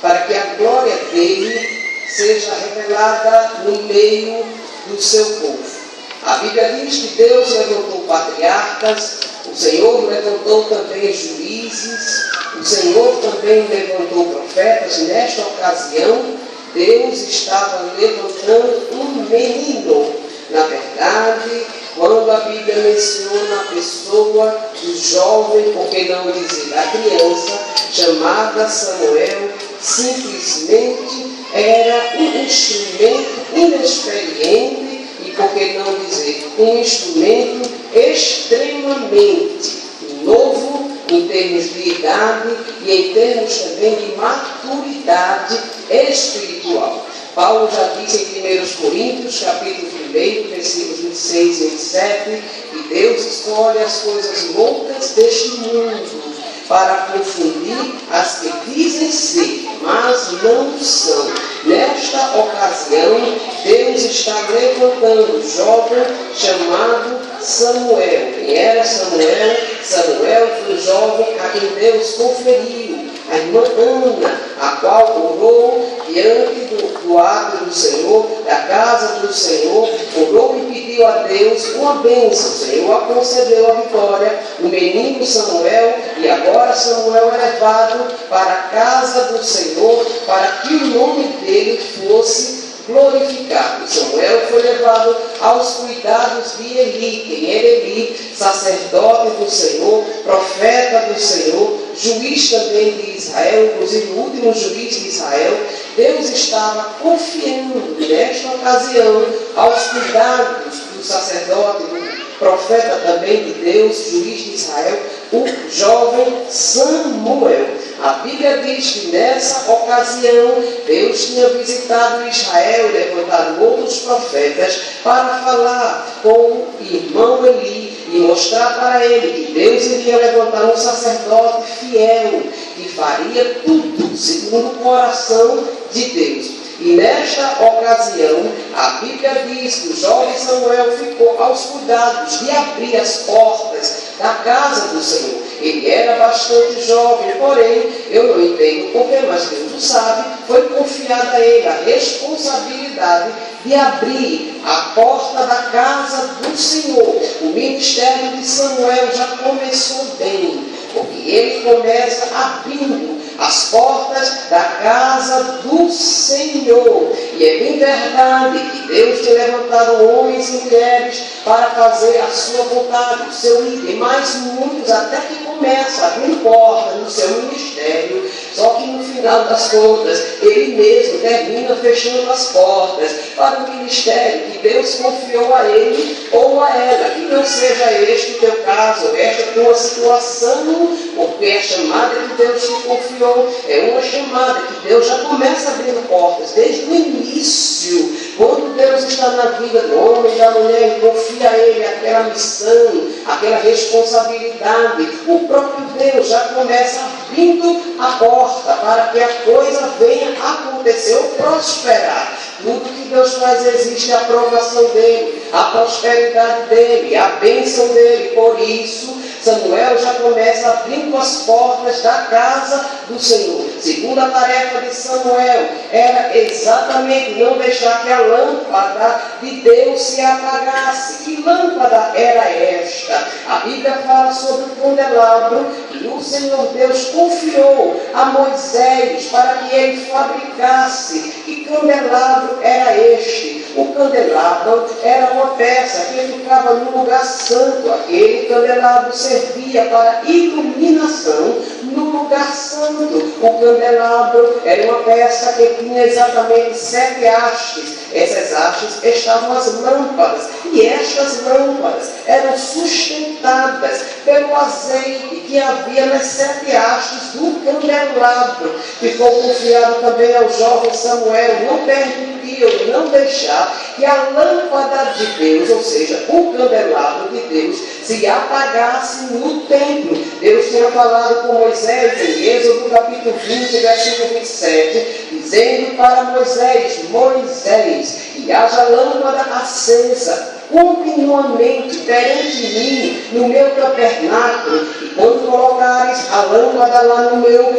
para que a glória dele seja revelada no meio do seu povo. A Bíblia diz que Deus levantou patriarcas, o Senhor levantou também juízes, o Senhor também levantou profetas. Nesta ocasião, Deus estava levantando um menino. Na verdade, quando a Bíblia menciona a pessoa do jovem, por que não dizer da criança, chamada Samuel, simplesmente era um instrumento inexperiente e, por que não dizer, um instrumento extremamente novo em termos de idade e em termos também de maturidade espiritual. Paulo já disse em 1 Coríntios, capítulo 1, versículos 26 e 27, que Deus escolhe as coisas loucas deste mundo para confundir as que dizem ser, mas não são. Nesta ocasião, Deus está levantando um jovem chamado Samuel. Quem era Samuel? Samuel foi o jovem a quem Deus conferiu a irmã Ana, a qual orou diante do átrio do Senhor, da casa do Senhor, orou e pediu a Deus uma bênção. O Senhor a concedeu a vitória, o menino Samuel, e agora Samuel é levado para a casa do Senhor, para que o nome dele fosse glorificado. Samuel foi levado aos cuidados de Eli. Quem era Eli? Sacerdote do Senhor, profeta do Senhor, juiz também de Israel, inclusive o último juiz de Israel. Deus estava confiando nesta ocasião aos cuidados do sacerdote, do profeta também de Deus, juiz de Israel, o jovem Samuel. A Bíblia diz que nessa ocasião Deus tinha visitado Israel e levantado outros profetas para falar com o irmão Eli e mostrar para ele que Deus iria levantar um sacerdote fiel que faria tudo segundo o coração de Deus. E nesta ocasião, a Bíblia diz que o jovem Samuel ficou aos cuidados de abrir as portas da casa do Senhor. Ele era bastante jovem, porém, eu não entendo porquê, mas Deus o sabe, foi confiada a ele a responsabilidade de abrir a porta da casa do Senhor. O ministério de Samuel já começou bem, porque ele começa abrindo as portas da casa do Senhor. E é bem verdade que Deus tem levantado homens e mulheres para fazer a sua vontade, o seu líder, mas muitos até que começam abrindo portas no seu ministério, só que no final das contas, ele mesmo termina fechando as portas para o ministério que Deus confiou a ele ou a ela. Que não seja este o teu caso, esta tua situação, porque a chamada que Deus te confiou é uma chamada que Deus já começa abrindo portas desde o início. Quando Deus está na vida do homem e da mulher e confia a ele aquela missão, aquela responsabilidade, o próprio Deus já começa abrindo a porta para que a coisa venha acontecer ou prosperar. Tudo que Deus faz existe a aprovação dele, a prosperidade dele, a bênção dele. Por isso, Samuel já começa abrindo as portas da casa do Senhor. Segunda tarefa de Samuel era exatamente não deixar que a lâmpada de Deus se apagasse. Que lâmpada era esta? A Bíblia fala sobre o candelabro que o Senhor Deus confiou a Moisés para que ele fabricasse. Que candelabro era este? O candelabro era uma peça que ficava no lugar santo. Aquele candelabro servia para iluminação no lugar santo. O candelabro era uma peça que tinha exatamente 7 hastes. Essas hastes estavam as lâmpadas. E estas lâmpadas eram sustentadas pelo azeite que havia nas 7 hastes do candelabro. Ficou confiado também ao jovem Samuel, não permitiu, não deixar que a lâmpada de Deus, ou seja, o candelabro de Deus, se apagasse no templo. Deus tinha falado com Moisés em Êxodo capítulo 20, versículo 27, dizendo para Moisés, Moisés, que haja lâmpada acesa continuamente perante mim, no meu tabernáculo, e quando colocares a lâmpada lá no meu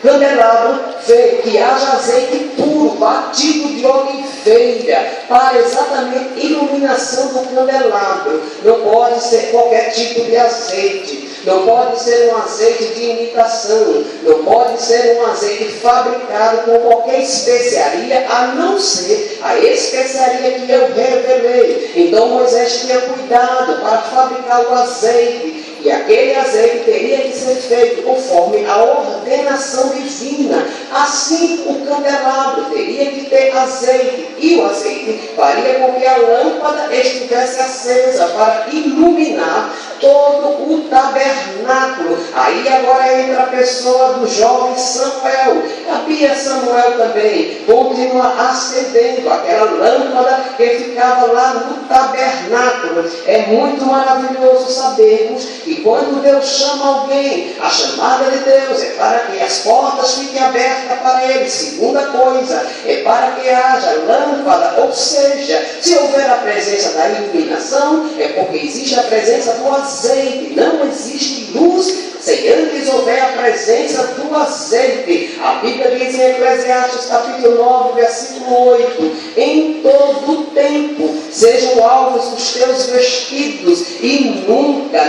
candelabro, vê que haja azeite puro, batido de oliveira, para exatamente iluminação do candelabro. Não pode ser qualquer tipo de azeite. Não pode ser um azeite de imitação, não pode ser um azeite fabricado com qualquer especiaria, a não ser a especiaria que eu revelei. Então Moisés tinha cuidado para fabricar o azeite, e aquele azeite teria que ser feito conforme a ordenação divina. Assim o candelabro teria que ter azeite, e o azeite faria com que a lâmpada estivesse acesa para iluminar todo o tabernáculo. Aí agora entra a pessoa do jovem Samuel. Cabia Samuel também continuar acendendo aquela lâmpada que ficava lá no tabernáculo. É muito maravilhoso sabermos que quando Deus chama alguém, a chamada de Deus é para que as portas fiquem abertas para ele. Segunda coisa, é para que haja lâmpada, ou seja, se houver a presença da iluminação, é porque existe a presença do azeite. Não existe luz sem antes houver a presença do azeite. A Bíblia diz em Eclesiastes capítulo 9, versículo 8: em todo tempo sejam alvos os teus vestidos, e nunca,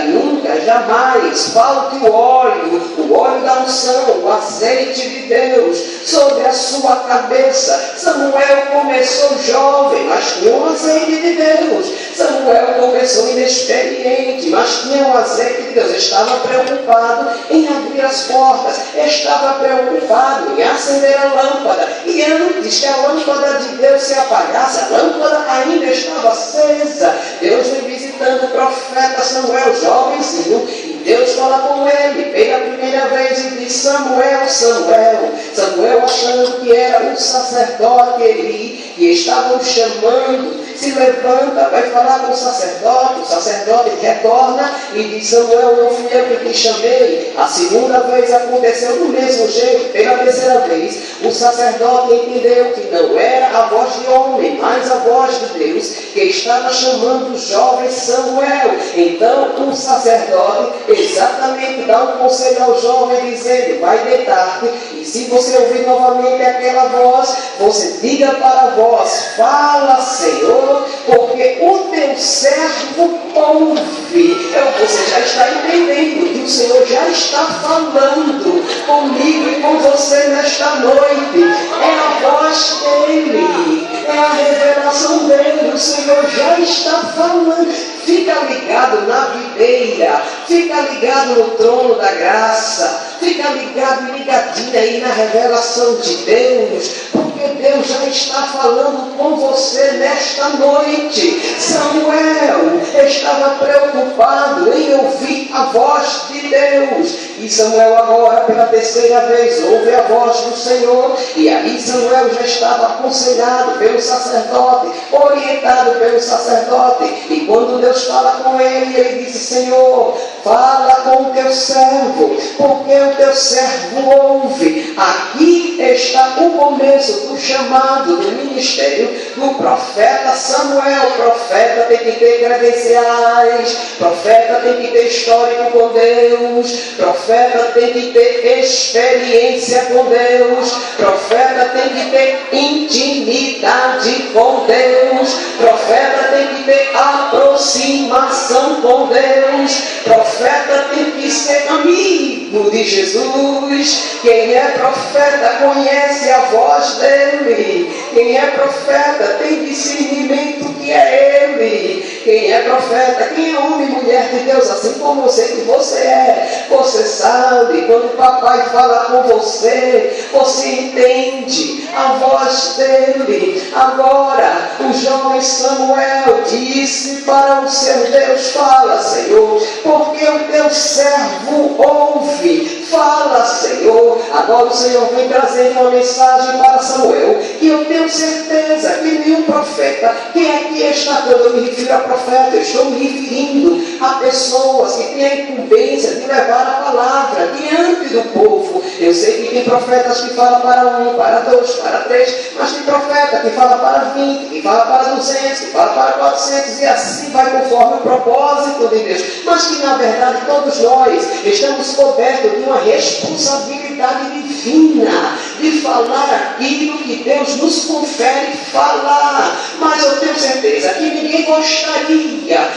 jamais falte o óleo da unção, o azeite de Deus sobre a sua cabeça. Samuel começou jovem, mas tinha o azeite de Deus. Samuel começou inexperiente, mas tinha o azeite de Deus. Estava preocupado em abrir as portas, estava preocupado em acender a lâmpada, e antes que a lâmpada de Deus se apagasse, a lâmpada ainda estava acesa. Deus vem visitando o profeta Samuel, jovenzinho, e Deus fala com ele pela primeira vez e diz: Samuel, Samuel. Samuel, achando que era um sacerdote Eli, que estavam chamando, se levanta, vai falar com o sacerdote retorna e diz: Samuel, não fui eu que te chamei. A segunda vez aconteceu do mesmo jeito. Pela terceira vez, o sacerdote entendeu que não era a voz de homem, mas a voz de Deus, que estava chamando o jovem Samuel. Então o sacerdote exatamente dá um conselho ao jovem, dizendo: vai deitar-te, e se você ouvir novamente aquela voz, você diga para a voz: fala, Senhor, porque o teu servo ouve. Você já está entendendo que o Senhor já está falando comigo e com você nesta noite. É a voz dele, é a revelação dele. O Senhor já está falando. Fica ligado na videira, fica ligado no trono da graça, fica ligado e ligadinha aí na revelação de Deus, porque Deus já está falando com você nesta noite. Samuel estava preocupado em ouvir a voz de Deus, e Samuel agora pela terceira vez ouve a voz do Senhor, e aí Samuel já estava aconselhado pelo sacerdote, orientado pelo sacerdote, e quando Deus fala com ele, ele disse: Senhor, fala com o teu servo, porque o teu servo ouve. Aqui está o começo do chamado do ministério do profeta Samuel. Profeta tem que ter credenciais, profeta tem que ter histórico com Deus, profeta tem que ter experiência com Deus, profeta tem que ter intimidade com Deus, profeta tem que ter aproximação com Deus, profeta tem que ser amigo de Jesus. Quem é profeta conhece a voz dele. Quem é profeta tem discernimento que é ele. Quem é profeta, quem é homem e mulher de Deus, assim como você que você é, você sabe, quando o papai fala com você, você entende a voz dele. Agora, o jovem Samuel disse para o seu Deus: fala, Senhor, porque o teu servo ouve. Fala, Senhor, agora o Senhor vem trazendo uma mensagem para Samuel, que eu tenho certeza que nenhum profeta, quem aqui está, quando eu me refiro a profeta, eu estou me referindo a pessoas que têm a incumbência de levar a palavra diante do povo. Eu sei que tem profetas que falam para 1, para 2, para 3, mas tem profeta que fala para 20, que fala para 200, que fala para 400, e assim vai conforme o propósito de Deus. Mas que na verdade todos nós estamos cobertos de uma responsabilidade divina, de falar aquilo que Deus nos confere falar. Mas eu tenho certeza que ninguém gostaria